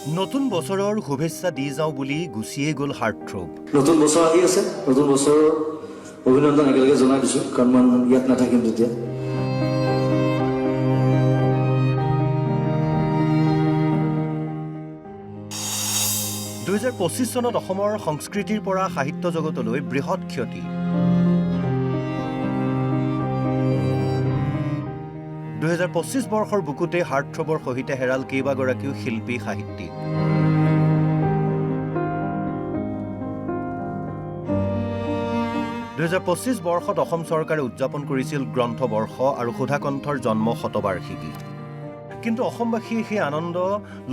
নতুন বছৰৰ শুভেচ্ছা দি যাওঁ বুলি গুচিয়ে গ'ল হাৰ্টথ্ৰব। নতুন বছৰ আহি আছে, নতুন বছৰৰ অভিনন্দন একেলগে জনাই দিছোঁ, কাৰণ মই ইয়াত নাথাকিম তেতিয়া। (২০২৫) চনত অসমৰ সংস্কৃতিৰ পৰা সাহিত্য জগতলৈ বৃহৎ ক্ষতি। ২০২৫ বৰ্ষৰ বুকুতে হাৰ্টথ্ৰবৰ সহিতে হেৰাল কেইবাগৰাকীও শিল্পী সাহিত্যিক। (২০২৫) বৰ্ষত অসম চৰকাৰে উদযাপন কৰিছিল গ্ৰন্থবৰ্ষ আৰু সুধাকণ্ঠৰ জন্ম শতবাৰ্ষিকী। কিন্তু অসমবাসীয়ে সেই আনন্দ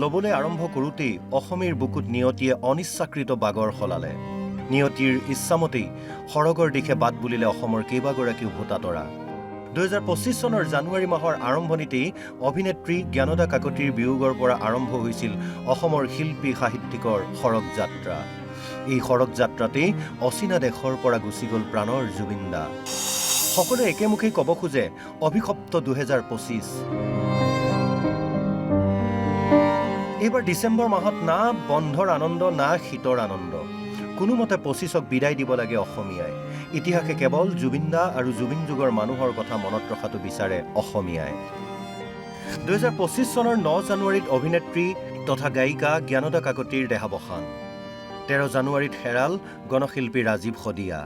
ল'বলৈ আৰম্ভ কৰোঁতেই অসমীৰ বুকুত নিয়তিয়ে অনিচ্ছাকৃত বাগৰ সলালে। নিয়তিৰ ইচ্ছামতেই সৰগৰ দিশে বাট বুলিলে অসমৰ কেইবাগৰাকীও ভোটাতৰা। ২০২৫ চনৰ জানুৱাৰী মাহৰ আৰম্ভণিতেই অভিনেত্ৰী জ্ঞানদা কাকতিৰ বিয়োগৰ পৰা আৰম্ভ হৈছিল অসমৰ শিল্পী সাহিত্যিকৰ সৰগ যাত্ৰা। এই সৰগ যাত্ৰাতেই অচিনা দেশৰ পৰা গুচি গ'ল প্ৰাণৰ জুবিন দা। সকলোৱে একেমুখেই ক'ব খোজে অভিশপ্ত ২০২৫। এইবাৰ ডিচেম্বৰ মাহত না বন্ধৰ আনন্দ না শীতৰ আনন্দ। কোনোমতে ২৫ক বিদায় দিব লাগে অসমীয়াই। ইতিহাসে কেৱল জুবিন দা আৰু জুবিন যুগৰ মানুহৰ কথা মনত ৰখাটো বিচাৰে অসমীয়াই। ২০২৫ চনৰ ৯ জানুৱাৰীত অভিনেত্ৰী তথা গায়িকা জ্ঞানদা কাকতিৰ দেহাৱসান। ১৩ জানুৱাৰীত হেৰাল গণশিল্পী ৰাজীৱ শদিয়া।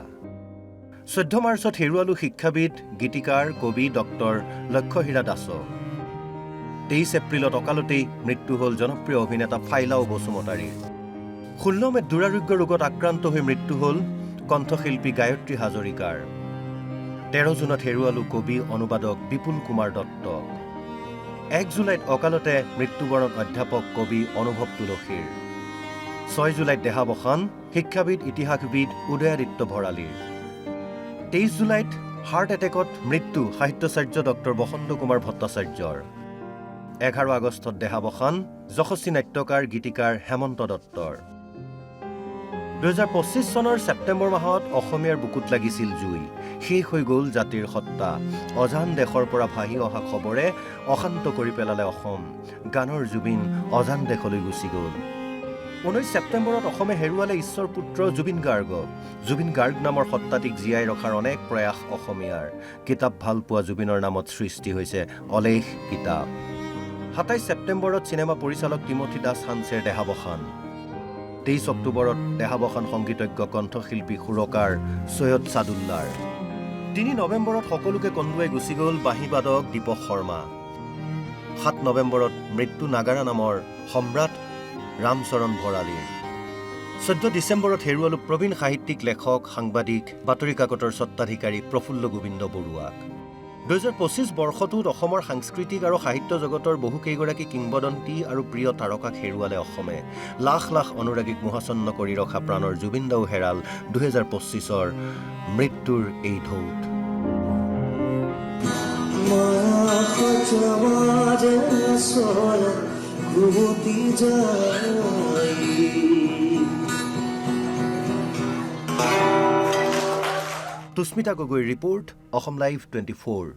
১৪ মাৰ্চত হেৰুৱালো শিক্ষাবিদ, গীতিকাৰ, কবি ডক্টৰ লক্ষ্যহীৰা দাসক। ২৩ এপ্ৰিলত অকালতেই মৃত্যু হ'ল জনপ্ৰিয় অভিনেতা ফাইলাও বসুমতাৰীৰ। ১৬ মে'ত দুৰাৰোগ্য ৰোগত আক্ৰান্ত হৈ মৃত্যু হ'ল কণ্ঠশিল্পী গায়ত্ৰী হাজৰিকাৰ। ১৩ জুনত হেৰুৱালো কবি অনুবাদক বিপুল কুমাৰ দত্তক। ১ জুলাইত অকালতে মৃত্যুবৰণ অধ্যাপক কবি অনুভৱ তুলসীৰ। ৬ জুলাইত দেহাৱসান শিক্ষাবিদ ইতিহাসবিদ উদয়াদিত্য ভৰালীৰ। ২৩ জুলাইত হাৰ্ট এটেকত মৃত্যু সাহিত্যাচাৰ্য ডক্টৰ বসন্ত কুমাৰ ভট্টাচাৰ্যৰ। ১১ আগষ্টত দেহাৱসান যশস্বী নাট্যকাৰ গীতিকাৰ হেমন্ত দত্তৰ। ২০২৫ চনৰ ছেপ্টেম্বৰ মাহত অসমীয়াৰ বুকুত লাগিছিল জুই। শেষ হৈ গ'ল জাতিৰ সত্তা। অজান দেশৰ পৰা ভাহি অহা খবৰে অশান্ত কৰি পেলালে অসম। গানৰ জুবিন অজান দেশলৈ গুচি গ'ল। ১৯ ছেপ্টেম্বৰত অসমে হেৰুৱালে ঈশ্বৰ পুত্ৰ জুবিন গাৰ্গক। জুবিন গাৰ্গ নামৰ সত্তাটিক জীয়াই ৰখাৰ অনেক প্ৰয়াস অসমীয়াৰ। কিতাপ ভাল পোৱা জুবিনৰ নামত সৃষ্টি হৈছে অলেখ কিতাপ। ২৭ ছেপ্টেম্বৰত চিনেমা পৰিচালক টিমথী দাস হানছেৰ দেহাৱসান। ২৩ অক্টোবৰত দেহাৱসান সংগীতজ্ঞ কণ্ঠশিল্পী সুৰকাৰ সৈয়দ ছাদুল্লাৰ। ৩ নৱেম্বৰত সকলোকে কন্দুৱাই গুচি গ'ল বাঁহীবাদক দীপক শৰ্মা। ৭ নৱেম্বৰত মৃত্যু নাগাৰা নামৰ সম্ৰাট ৰামচৰণ ভৰালীৰ। ১৪ ডিচেম্বৰত হেৰুৱালো প্ৰবীণ সাহিত্যিক, লেখক, সাংবাদিক, বাতৰি কাকতৰ স্বত্বাধিকাৰী প্ৰফুল্ল গোবিন্দ বৰুৱাক। ২০২৫ বৰ্ষটোত অসমৰ সাংস্কৃতিক আৰু সাহিত্য জগতৰ বহুকেইগৰাকী কিংবদন্তী আৰু প্ৰিয় তাৰকাক হেৰুৱালে অসমে। লাখ লাখ অনুৰাগীক মোহাচন্ন কৰি ৰখা প্ৰাণৰ জুবিন দাও হেৰাল ২০২৫ৰ মৃত্যুৰ এই ঢৌত। তুস্মিতা গগৈৰ ৰিপৰ্ট, অসম লাইভ ২৪।